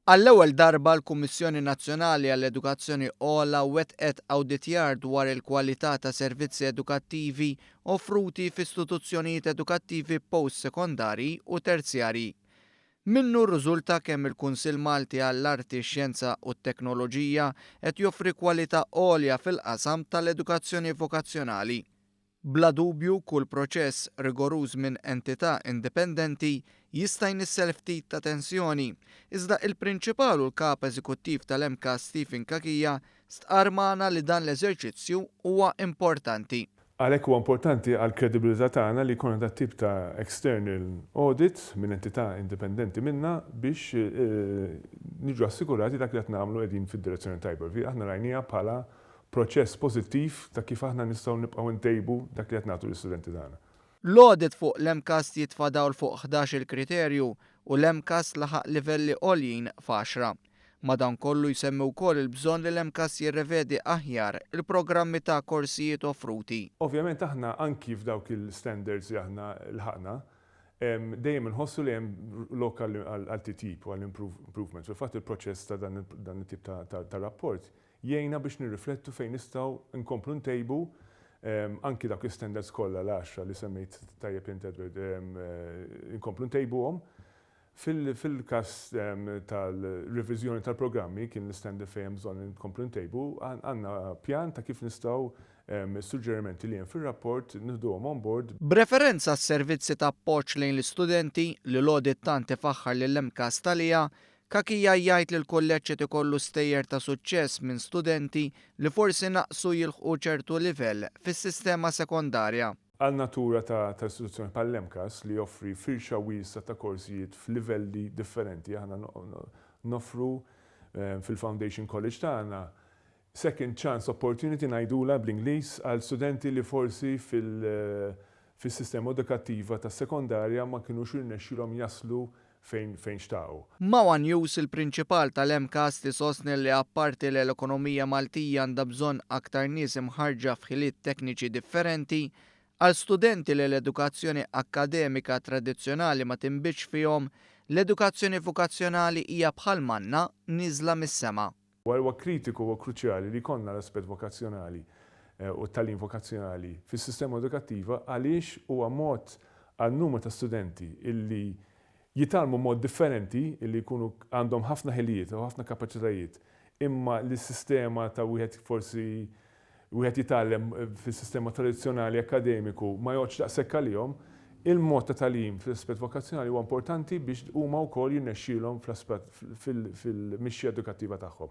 Għall-ewwel darba l-Kummissjoni Nazzjonali għall-Edukazzjoni Ogħla wettqet awditjar dwar il-kwalità ta' servizzi edukattivi offruti f'istituzzjonijiet edukattivi post-sekondarji u terzjarji. Minnu rriżulta kemm il-Kunsill Malti għall-Arti, Xjenza u t-Teknoloġija qed joffri kwalità għolja fil-qasam tal-edukazzjoni vokazzjonali. Bla dubju kull proċess rigoruż minn entità indipendenti jista' jnissel ftit ta' tensjoni, iżda il-prinċipal u l-kap eżekuttiv tal-MKAS Stephen Kakija stqar magħna li dan l-eżerċizzju huwa importanti. Għalhekk huwa importanti għall kredibilità tagħna li jkun dat tip ta' external audit minn entità indipendenti minna biex niġu assikurati dak li qed nagħmlu qegħdin fid-direzzjoni tajba. Aħna rajniha bħala proċess pożittiv ta' kif aħna nistgħu nibqgħu ntejbu dak li qed nagħtu l-istudenti tagħna. L-audit fuq l-MKAS jitfadaw fuq 11 kriterju u l-MKAS laħaq livelli għoljin f'10. Madankollu jsemmi wkoll il-bżonn li l-MKAS jirrevedi aħjar il-programmi ta' korsijiet offruti. Ovvjament aħna anki f'dawk il-standards li aħna l-ħaqna, dejjem inħossu li hemm lokal għal titjib u għal improvement. Fil-fatt il-proċess ta' dan it-tip ta' rapport jgħinna biex nirriflettu fejn nistgħu nkomplu ntejbu anki dak il-standards kollha l-10 li semmejt tajjeb int Edward inkomplu ntejbuhom. Fil-każ tal-reviżjoni tal-programmi kien l-standard fejn bżonn inkomplu ntejbu, għandna pjan ta' kif nistgħu suġġerimenti li hemm fir-rapport nieħduhom on board. B'referenza s-servizzi ta' appoġġ lejn l-istudenti li l-audit tant ifaħħar lill-MKAS talija, Kakija jgħid li l-kulleġġ qed ikollu stejjer ta' suċċess minn studenti li forsi naqsu jilħqu ċertu livell fis-sistema sekondarja. Għal natura ta' istituzzjoni bħall-MKAS li joffri firxa wiesa ta' korsijiet f'livelli differenti. Aħna noffru fil-Foundation College tagħna second chance opportunity ngħidula bl-Ingliż għal studenti li forsi fis-sistema edukattiva tas sekondarja ma kinux irnexxilhom jaslu fejn xtaqgħu. Mawa News il-prinċipal tal-MKAS tisostni li apparti li l-ekonomija Maltija għandha bżonn aktar nies imħarġa f'ħiliet tekniċi differenti, għal studenti li l-edukazzjoni akkademika tradizzjonali ma tinbitx fihom, l-edukazzjoni vokazzjonali hija bħal manna niżla mis-sema. Huwa kritiku u kruċjali li jkollna l-aspett vokazzjonali u t-tagħlim vokazzjonali fis-sistema edukattiva għaliex huwa mod għal numru ta' studenti illi jitalmu mod differenti illi jkunu għandhom ħafna ħiliet u ħafna kapaċitajiet, imma l-sistema ta' wieħed forsi wieħed jitgħallem fis-sistema tradizzjonali akademiku ma joħodx daqshekk għalihom, il-mod ta' tagħlim fl-aspett vokazzjonali huwa importanti biex huma wkoll jirnexxielhom fil-mixja edukattiva tagħhom.